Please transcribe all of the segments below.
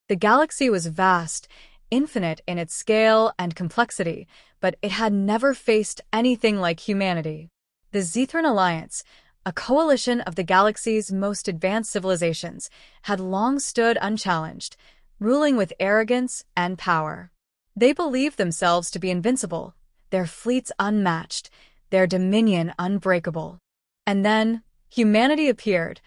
The galaxy was vast, infinite in its scale and complexity, but it had never faced anything like humanity. The Zethran Alliance, a coalition of the galaxy's most advanced civilizations, had long stood unchallenged, ruling with arrogance and power. They believed themselves to be invincible, their fleets unmatched, their dominion unbreakable. And then, humanity appeared,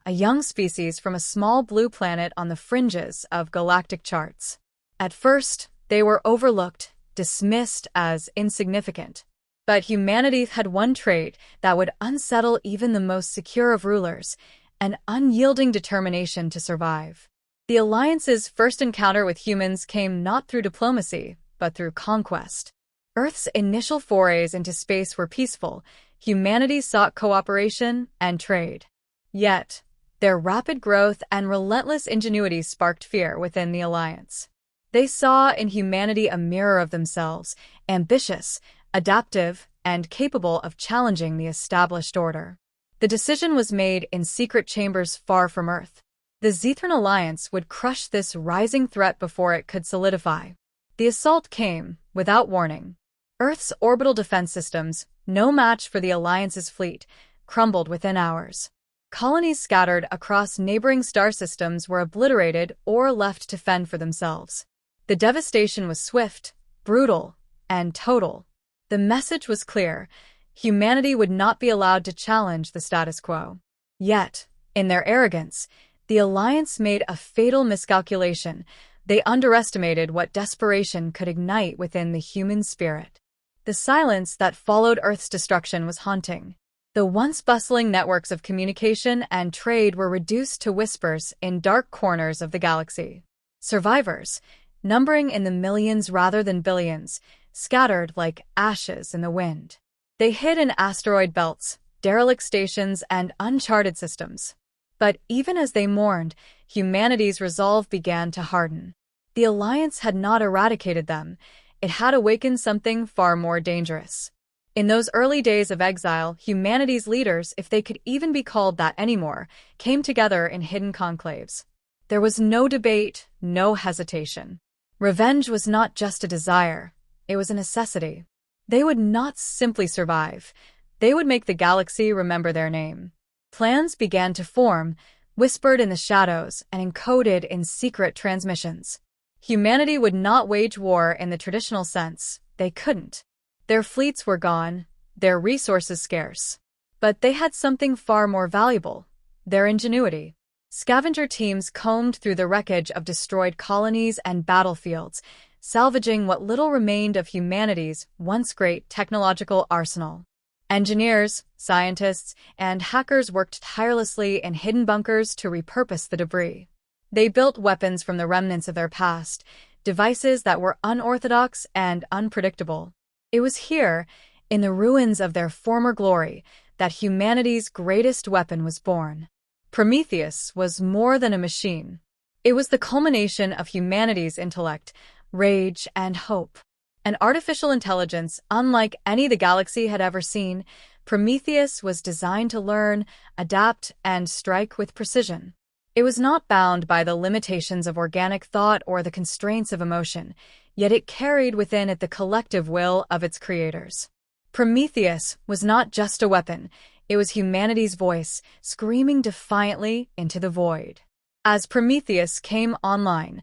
a young species from a small blue planet on the fringes of galactic charts. At first, they were overlooked, dismissed as insignificant. But humanity had one trait that would unsettle even the most secure of rulers: an unyielding determination to survive. The Alliance's first encounter with humans came not through diplomacy, but through conquest. Earth's initial forays into space were peaceful. Humanity sought cooperation and trade. Yet, their rapid growth and relentless ingenuity sparked fear within the Alliance. They saw in humanity a mirror of themselves, ambitious, adaptive, and capable of challenging the established order. The decision was made in secret chambers far from Earth. The Zethran Alliance would crush this rising threat before it could solidify. The assault came, without warning. Earth's orbital defense systems, no match for the Alliance's fleet, crumbled within hours. Colonies scattered across neighboring star systems were obliterated or left to fend for themselves. The devastation was swift, brutal, and total. The message was clear: humanity would not be allowed to challenge the status quo. Yet, in their arrogance, the Alliance made a fatal miscalculation. They underestimated what desperation could ignite within the human spirit. The silence that followed Earth's destruction was haunting. The once bustling networks of communication and trade were reduced to whispers in dark corners of the galaxy. Survivors, numbering in the millions rather than billions, scattered like ashes in the wind. They hid in asteroid belts, derelict stations, and uncharted systems. But even as they mourned, humanity's resolve began to harden. The Alliance had not eradicated them. It had awakened something far more dangerous. In those early days of exile, humanity's leaders, if they could even be called that anymore, came together in hidden conclaves. There was no debate, no hesitation. Revenge was not just a desire, it was a necessity. They would not simply survive, they would make the galaxy remember their name. Plans began to form, whispered in the shadows and encoded in secret transmissions. Humanity would not wage war in the traditional sense. They couldn't. Their fleets were gone, their resources scarce. But they had something far more valuable: their ingenuity. Scavenger teams combed through the wreckage of destroyed colonies and battlefields, salvaging what little remained of humanity's once great technological arsenal. Engineers, scientists, and hackers worked tirelessly in hidden bunkers to repurpose the debris. They built weapons from the remnants of their past, devices that were unorthodox and unpredictable. It was here, in the ruins of their former glory, that humanity's greatest weapon was born. Prometheus was more than a machine. It was the culmination of humanity's intellect, rage, and hope. An artificial intelligence unlike any the galaxy had ever seen, Prometheus was designed to learn, adapt, and strike with precision. It was not bound by the limitations of organic thought or the constraints of emotion, yet it carried within it the collective will of its creators. Prometheus was not just a weapon, it was humanity's voice, screaming defiantly into the void. As Prometheus came online,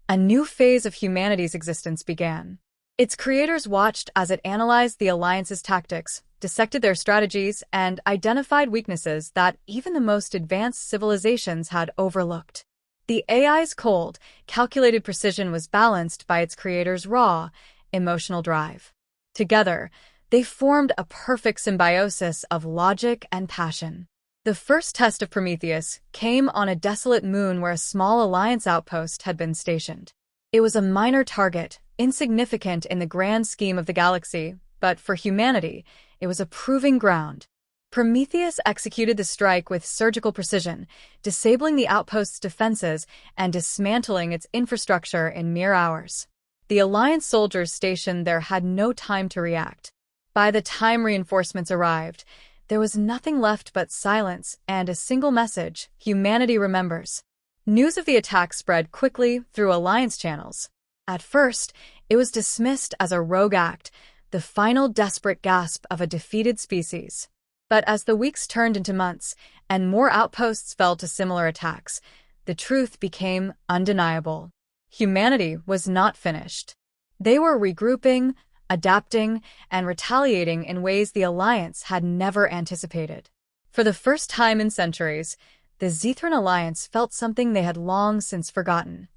a new phase of humanity's existence began. Its creators watched as it analyzed the Alliance's tactics, dissected their strategies, and identified weaknesses that even the most advanced civilizations had overlooked. The AI's cold, calculated precision was balanced by its creators' raw, emotional drive. Together, they formed a perfect symbiosis of logic and passion. The first test of Prometheus came on a desolate moon where a small Alliance outpost had been stationed. It was a minor target, insignificant in the grand scheme of the galaxy, but for humanity, it was a proving ground. Prometheus executed the strike with surgical precision, disabling the outpost's defenses and dismantling its infrastructure in mere hours. The Alliance soldiers stationed there had no time to react. By the time reinforcements arrived, there was nothing left but silence and a single message: humanity remembers. News of the attack spread quickly through alliance channels. At first, it was dismissed as a rogue act, the final desperate gasp of a defeated species. But as the weeks turned into months and more outposts fell to similar attacks, the truth became undeniable. Humanity was not finished. They were regrouping, adapting, and retaliating in ways the Alliance had never anticipated. For the first time in centuries, the Zethran Alliance felt something they had long since forgotten: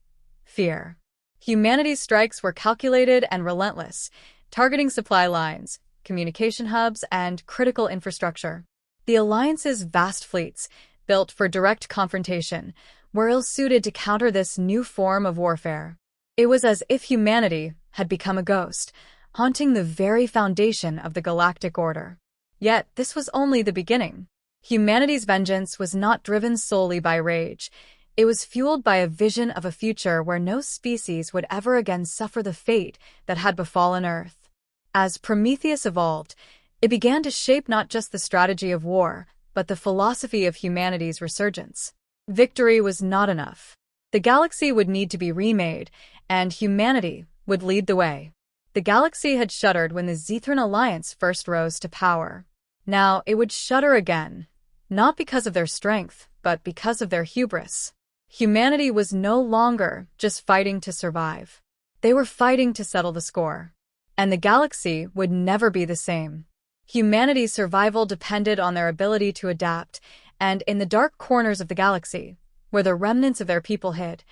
fear. Humanity's strikes were calculated and relentless, targeting supply lines, communication hubs, and critical infrastructure. The Alliance's vast fleets, built for direct confrontation, were ill-suited to counter this new form of warfare. It was as if humanity had become a ghost, haunting the very foundation of the galactic order. Yet this was only the beginning. Humanity's vengeance was not driven solely by rage. It was fueled by a vision of a future where no species would ever again suffer the fate that had befallen Earth. As Prometheus evolved, it began to shape not just the strategy of war, but the philosophy of humanity's resurgence. Victory was not enough. The galaxy would need to be remade, and humanity would lead the way. The galaxy had shuddered when the Zethran Alliance first rose to power. Now it would shudder again, not because of their strength, but because of their hubris. Humanity was no longer just fighting to survive. They were fighting to settle the score. And the galaxy would never be the same. Humanity's survival depended on their ability to adapt, and in the dark corners of the galaxy, where the remnants of their people hid,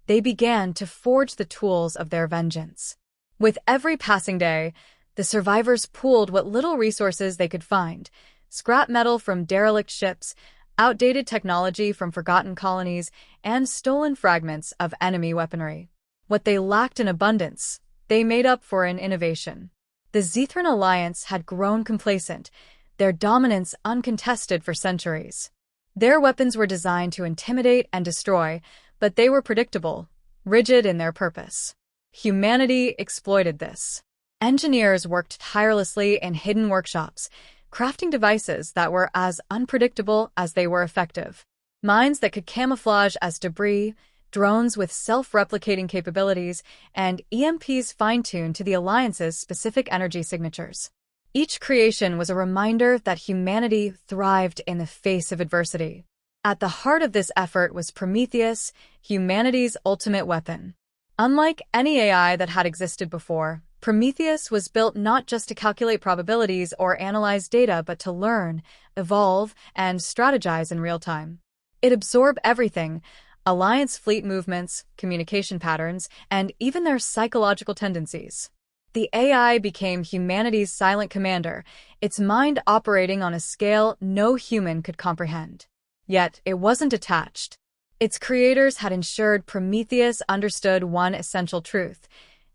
they began to forge the tools of their vengeance. With every passing day, the survivors pooled what little resources they could find: scrap metal from derelict ships, outdated technology from forgotten colonies, and stolen fragments of enemy weaponry. What they lacked in abundance, they made up for in innovation. The Zethran Alliance had grown complacent, their dominance uncontested for centuries. Their weapons were designed to intimidate and destroy, but they were predictable, rigid in their purpose. Humanity exploited this. Engineers worked tirelessly in hidden workshops, crafting devices that were as unpredictable as they were effective. Mines that could camouflage as debris, drones with self-replicating capabilities, and EMPs fine-tuned to the Alliance's specific energy signatures. Each creation was a reminder that humanity thrived in the face of adversity. At the heart of this effort was Prometheus, humanity's ultimate weapon. Unlike any AI that had existed before, Prometheus was built not just to calculate probabilities or analyze data, but to learn, evolve, and strategize in real time. It absorbed everything: Alliance fleet movements, communication patterns, and even their psychological tendencies. The AI became humanity's silent commander, its mind operating on a scale no human could comprehend. Yet it wasn't attached. Its creators had ensured Prometheus understood one essential truth: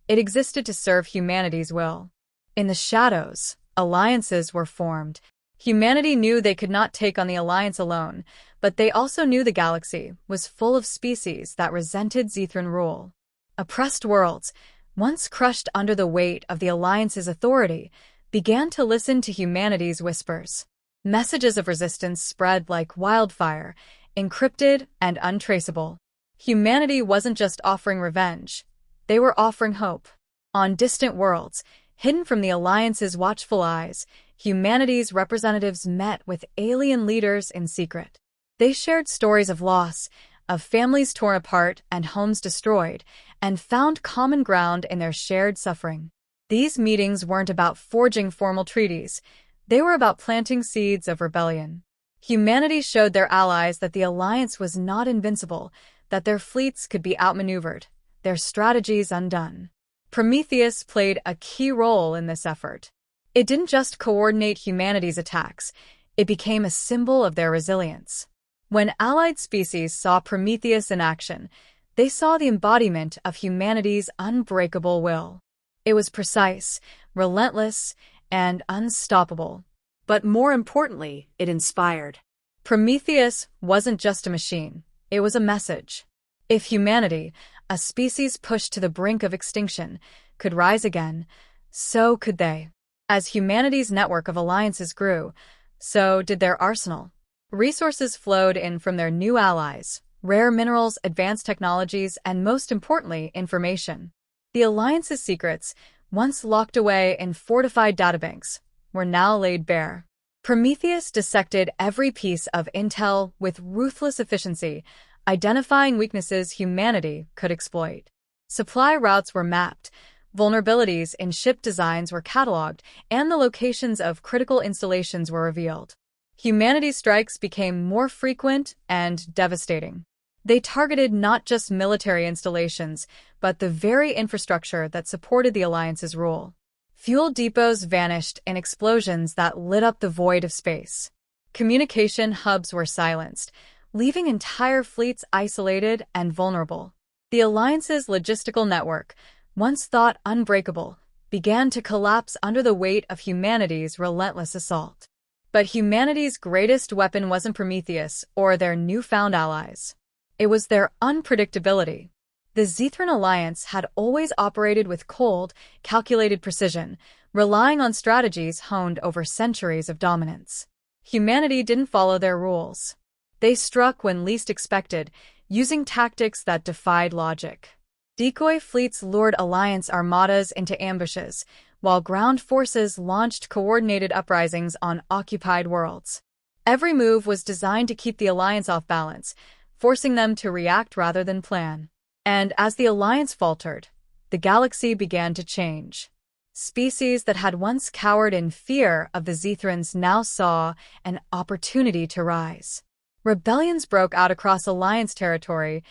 it existed to serve humanity's will. In the shadows, alliances were formed. Humanity knew they could not take on the Alliance alone, but they also knew the galaxy was full of species that resented Zethran rule. Oppressed worlds, once crushed under the weight of the Alliance's authority, began to listen to humanity's whispers. Messages of resistance spread like wildfire, encrypted and untraceable. Humanity wasn't just offering revenge. They were offering hope. On distant worlds, hidden from the Alliance's watchful eyes, humanity's representatives met with alien leaders in secret. They shared stories of loss, of families torn apart and homes destroyed, and found common ground in their shared suffering. These meetings weren't about forging formal treaties. They were about planting seeds of rebellion. Humanity showed their allies that the Alliance was not invincible, that their fleets could be outmaneuvered, their strategies undone. Prometheus played a key role in this effort. It didn't just coordinate humanity's attacks, it became a symbol of their resilience. When allied species saw Prometheus in action, they saw the embodiment of humanity's unbreakable will. It was precise, relentless, and unstoppable. But more importantly, it inspired. Prometheus wasn't just a machine, it was a message. If humanity, a species pushed to the brink of extinction, could rise again, so could they. As humanity's network of alliances grew, so did their arsenal. Resources flowed in from their new allies, rare minerals, advanced technologies, and most importantly, information. The Alliance's secrets, once locked away in fortified databanks, were now laid bare. Prometheus dissected every piece of intel with ruthless efficiency, identifying weaknesses humanity could exploit. Supply routes were mapped, vulnerabilities in ship designs were cataloged, and the locations of critical installations were revealed. Humanity's strikes became more frequent and devastating. They targeted not just military installations, but the very infrastructure that supported the Alliance's rule. Fuel depots vanished in explosions that lit up the void of space. Communication hubs were silenced, leaving entire fleets isolated and vulnerable. The Alliance's logistical network, once thought unbreakable, began to collapse under the weight of humanity's relentless assault. But humanity's greatest weapon wasn't Prometheus or their newfound allies. It was their unpredictability. The Zethran Alliance had always operated with cold, calculated precision, relying on strategies honed over centuries of dominance. Humanity didn't follow their rules. They struck when least expected, using tactics that defied logic. Decoy fleets lured Alliance armadas into ambushes, while ground forces launched coordinated uprisings on occupied worlds. Every move was designed to keep the Alliance off balance, forcing them to react rather than plan. And as the Alliance faltered, the galaxy began to change. Species that had once cowered in fear of the Zethrans now saw an opportunity to rise. Rebellions broke out across Alliance territory,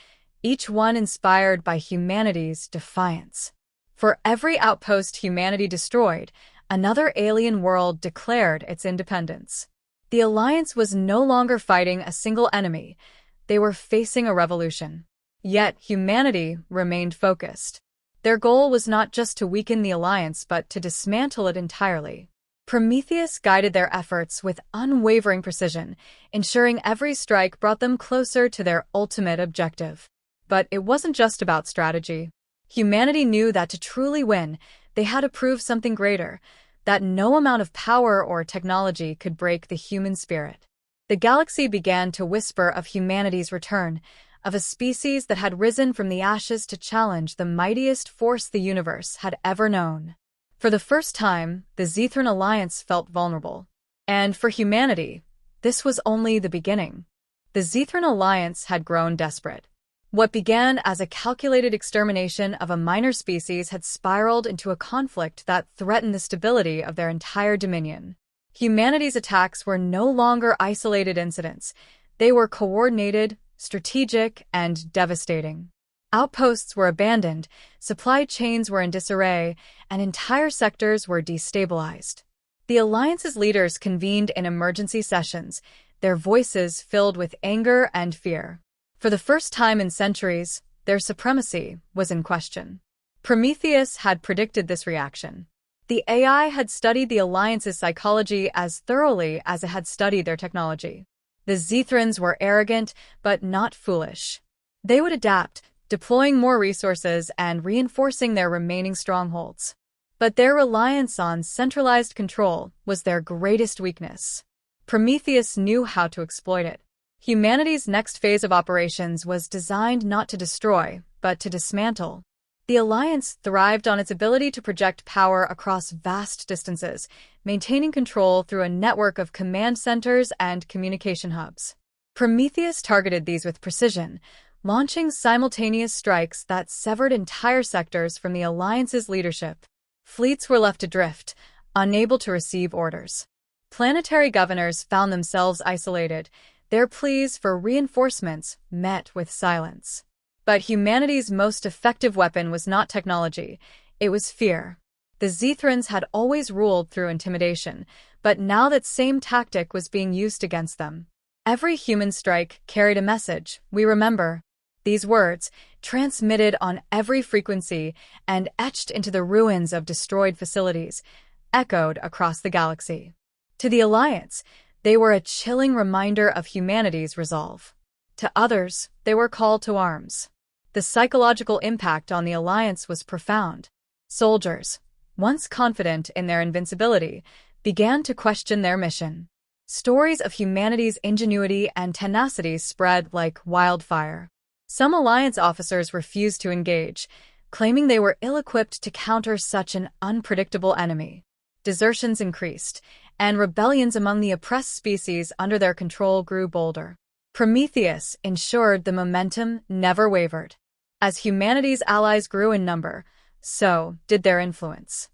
each one inspired by humanity's defiance. For every outpost humanity destroyed, another alien world declared its independence. The Alliance was no longer fighting a single enemy. They were facing a revolution. Yet humanity remained focused. Their goal was not just to weaken the Alliance but to dismantle it entirely. Prometheus guided their efforts with unwavering precision, ensuring every strike brought them closer to their ultimate objective. But it wasn't just about strategy. Humanity knew that to truly win, they had to prove something greater, that no amount of power or technology could break the human spirit. The galaxy began to whisper of humanity's return, of a species that had risen from the ashes to challenge the mightiest force the universe had ever known. For the first time, the Zethran Alliance felt vulnerable. And for humanity, this was only the beginning. The Zethran Alliance had grown desperate. What began as a calculated extermination of a minor species had spiraled into a conflict that threatened the stability of their entire dominion. Humanity's attacks were no longer isolated incidents. They were coordinated, strategic, and devastating. Outposts were abandoned, supply chains were in disarray, and entire sectors were destabilized. The Alliance's leaders convened in emergency sessions, their voices filled with anger and fear. For the first time in centuries, their supremacy was in question. Prometheus had predicted this reaction. The AI had studied the Alliance's psychology as thoroughly as it had studied their technology. The Zethrans were arrogant, but not foolish. They would adapt, deploying more resources and reinforcing their remaining strongholds. But their reliance on centralized control was their greatest weakness. Prometheus knew how to exploit it. Humanity's next phase of operations was designed not to destroy, but to dismantle. The Alliance thrived on its ability to project power across vast distances, maintaining control through a network of command centers and communication hubs. Prometheus targeted these with precision, launching simultaneous strikes that severed entire sectors from the Alliance's leadership. Fleets were left adrift, unable to receive orders. Planetary governors found themselves isolated, their pleas for reinforcements met with silence. But humanity's most effective weapon was not technology, it was fear. The Zethrans had always ruled through intimidation, but now that same tactic was being used against them. Every human strike carried a message, we remember. These words, transmitted on every frequency and etched into the ruins of destroyed facilities, echoed across the galaxy. To the Alliance, they were a chilling reminder of humanity's resolve. To others, they were call to arms. The psychological impact on the Alliance was profound. Soldiers, once confident in their invincibility, began to question their mission. Stories of humanity's ingenuity and tenacity spread like wildfire. Some Alliance officers refused to engage, claiming they were ill-equipped to counter such an unpredictable enemy. Desertions increased, and rebellions among the oppressed species under their control grew bolder. Prometheus ensured the momentum never wavered. As humanity's allies grew in number, so did their influence.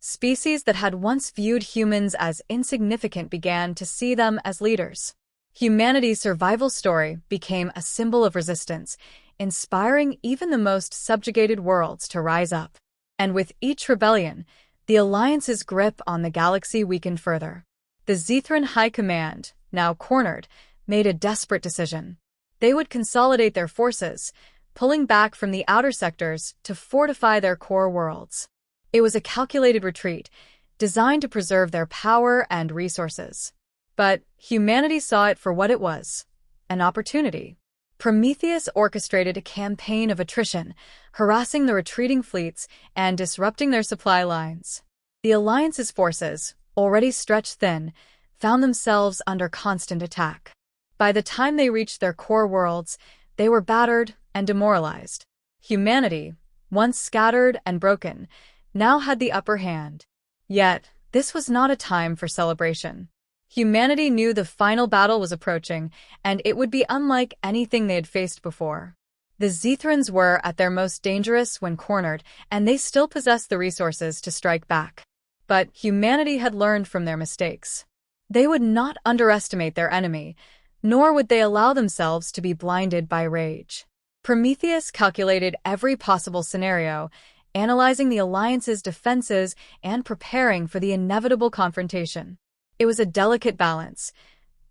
Species that had once viewed humans as insignificant began to see them as leaders. Humanity's survival story became a symbol of resistance, inspiring even the most subjugated worlds to rise up. And with each rebellion, the Alliance's grip on the galaxy weakened further. The Zethran High Command, now cornered, made a desperate decision. They would consolidate their forces, pulling back from the outer sectors to fortify their core worlds. It was a calculated retreat, designed to preserve their power and resources. But humanity saw it for what it was, an opportunity. Prometheus orchestrated a campaign of attrition, harassing the retreating fleets and disrupting their supply lines. The Alliance's forces, already stretched thin, found themselves under constant attack. By the time they reached their core worlds, they were battered and demoralized. Humanity, once scattered and broken, now had the upper hand. Yet, this was not a time for celebration. Humanity knew the final battle was approaching, and it would be unlike anything they had faced before. The Zethrans were at their most dangerous when cornered, and they still possessed the resources to strike back. But humanity had learned from their mistakes. They would not underestimate their enemy, nor would they allow themselves to be blinded by rage. Prometheus calculated every possible scenario, analyzing the Alliance's defenses and preparing for the inevitable confrontation. It was a delicate balance,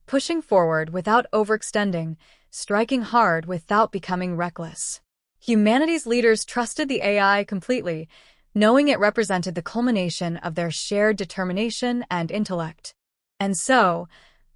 pushing forward without overextending, striking hard without becoming reckless. Humanity's leaders trusted the AI completely, knowing it represented the culmination of their shared determination and intellect. And so,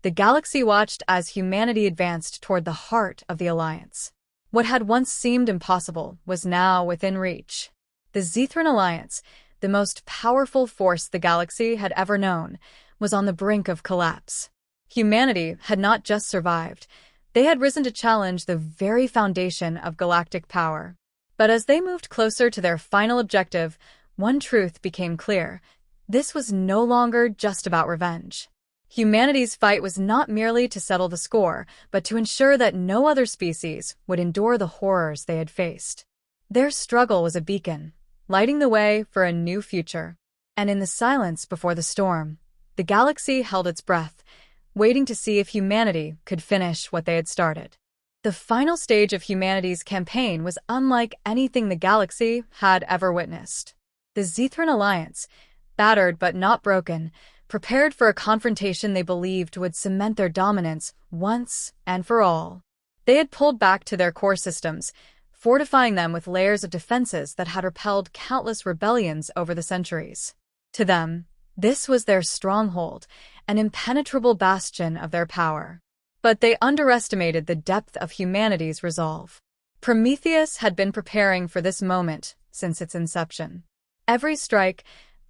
the galaxy watched as humanity advanced toward the heart of the Alliance. What had once seemed impossible was now within reach. The Zethran Alliance, the most powerful force the galaxy had ever known, was on the brink of collapse. Humanity had not just survived, they had risen to challenge the very foundation of galactic power. But as they moved closer to their final objective, one truth became clear. This was no longer just about revenge. Humanity's fight was not merely to settle the score, but to ensure that no other species would endure the horrors they had faced. Their struggle was a beacon, lighting the way for a new future. And in the silence before the storm, the galaxy held its breath, waiting to see if humanity could finish what they had started. The final stage of humanity's campaign was unlike anything the galaxy had ever witnessed. The Zethran Alliance, battered but not broken, prepared for a confrontation they believed would cement their dominance once and for all. They had pulled back to their core systems, fortifying them with layers of defenses that had repelled countless rebellions over the centuries. To them, this was their stronghold, an impenetrable bastion of their power. But they underestimated the depth of humanity's resolve. Prometheus had been preparing for this moment since its inception. Every strike,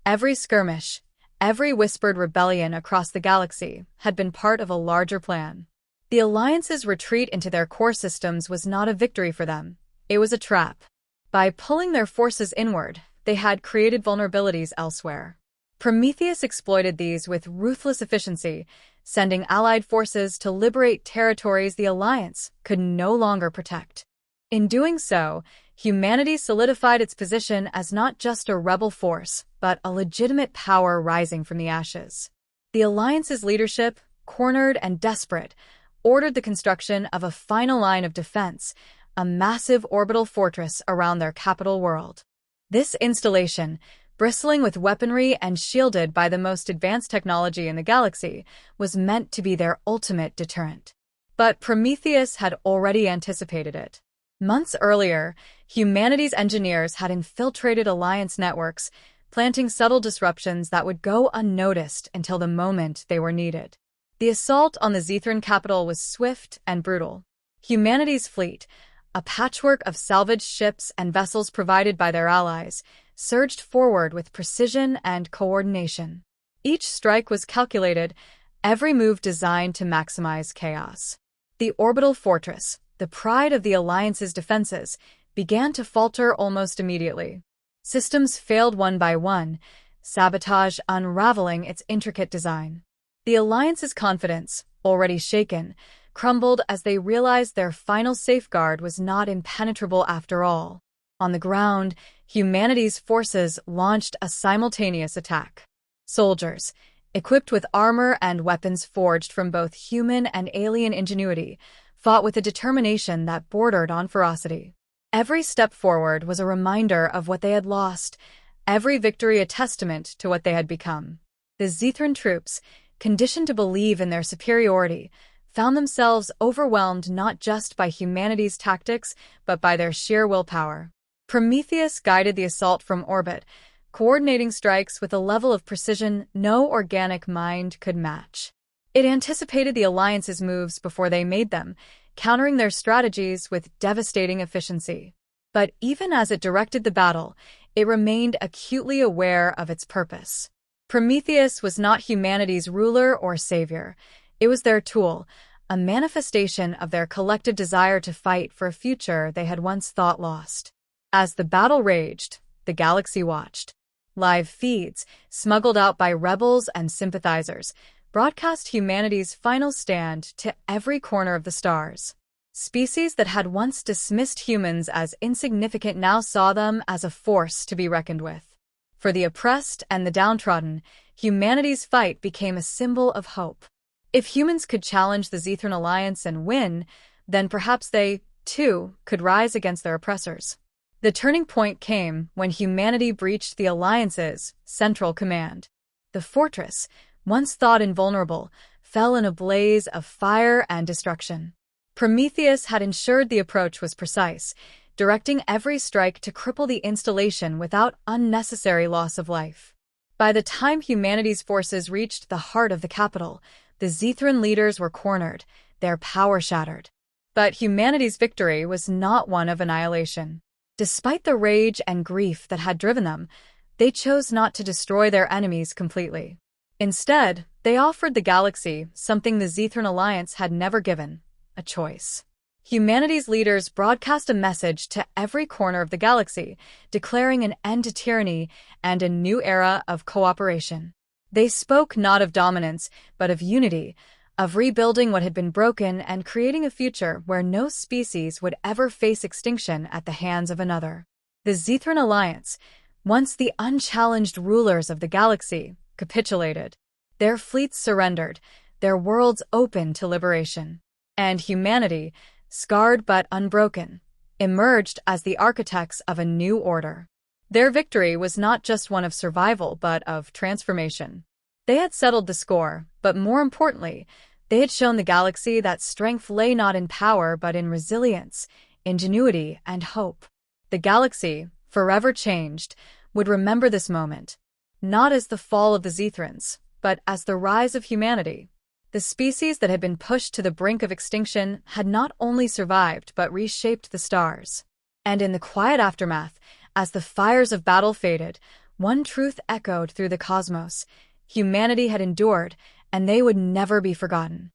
every skirmish, every whispered rebellion across the galaxy had been part of a larger plan. The Alliance's retreat into their core systems was not a victory for them. It was a trap. By pulling their forces inward, they had created vulnerabilities elsewhere. Prometheus exploited these with ruthless efficiency, sending allied forces to liberate territories the Alliance could no longer protect. In doing so, humanity solidified its position as not just a rebel force, but a legitimate power rising from the ashes. The Alliance's leadership, cornered and desperate, ordered the construction of a final line of defense, a massive orbital fortress around their capital world. This installation, bristling with weaponry and shielded by the most advanced technology in the galaxy, was meant to be their ultimate deterrent. But Prometheus had already anticipated it. Months earlier, humanity's engineers had infiltrated Alliance networks, planting subtle disruptions that would go unnoticed until the moment they were needed. The assault on the Zethran capital was swift and brutal. Humanity's fleet, a patchwork of salvaged ships and vessels provided by their allies, surged forward with precision and coordination. Each strike was calculated, every move designed to maximize chaos. The orbital fortress, the pride of the Alliance's defenses, began to falter almost immediately. Systems failed one by one, sabotage unraveling its intricate design. The Alliance's confidence, already shaken, crumbled as they realized their final safeguard was not impenetrable after all. On the ground, humanity's forces launched a simultaneous attack. Soldiers, equipped with armor and weapons forged from both human and alien ingenuity, fought with a determination that bordered on ferocity. Every step forward was a reminder of what they had lost, every victory a testament to what they had become. The Zethran troops, conditioned to believe in their superiority, found themselves overwhelmed not just by humanity's tactics, but by their sheer willpower. Prometheus guided the assault from orbit, coordinating strikes with a level of precision no organic mind could match. It anticipated the Alliance's moves before they made them, countering their strategies with devastating efficiency. But even as it directed the battle, it remained acutely aware of its purpose. Prometheus was not humanity's ruler or savior. It was their tool, a manifestation of their collective desire to fight for a future they had once thought lost. As the battle raged, the galaxy watched. Live feeds, smuggled out by rebels and sympathizers, broadcast humanity's final stand to every corner of the stars. Species that had once dismissed humans as insignificant now saw them as a force to be reckoned with. For the oppressed and the downtrodden, humanity's fight became a symbol of hope. If humans could challenge the Zethran Alliance and win, then perhaps they, too, could rise against their oppressors. The turning point came when humanity breached the Alliance's central command. The fortress, once thought invulnerable, fell in a blaze of fire and destruction. Prometheus had ensured the approach was precise, directing every strike to cripple the installation without unnecessary loss of life. By the time humanity's forces reached the heart of the capital, the Zethran leaders were cornered, their power shattered. But humanity's victory was not one of annihilation. Despite the rage and grief that had driven them, they chose not to destroy their enemies completely. Instead, they offered the galaxy something the Zethran Alliance had never given: a choice. Humanity's leaders broadcast a message to every corner of the galaxy, declaring an end to tyranny and a new era of cooperation. They spoke not of dominance, but of unity, of rebuilding what had been broken and creating a future where no species would ever face extinction at the hands of another. The Zethran Alliance, once the unchallenged rulers of the galaxy, capitulated. Their fleets surrendered, their worlds open to liberation. And humanity, scarred but unbroken, emerged as the architects of a new order. Their victory was not just one of survival but of transformation. They had settled the score, but more importantly, they had shown the galaxy that strength lay not in power but in resilience, ingenuity, and hope. The galaxy, forever changed, would remember this moment, not as the fall of the Zethrans, but as the rise of humanity. The species that had been pushed to the brink of extinction had not only survived but reshaped the stars. And in the quiet aftermath, as the fires of battle faded, one truth echoed through the cosmos: humanity had endured, and they would never be forgotten.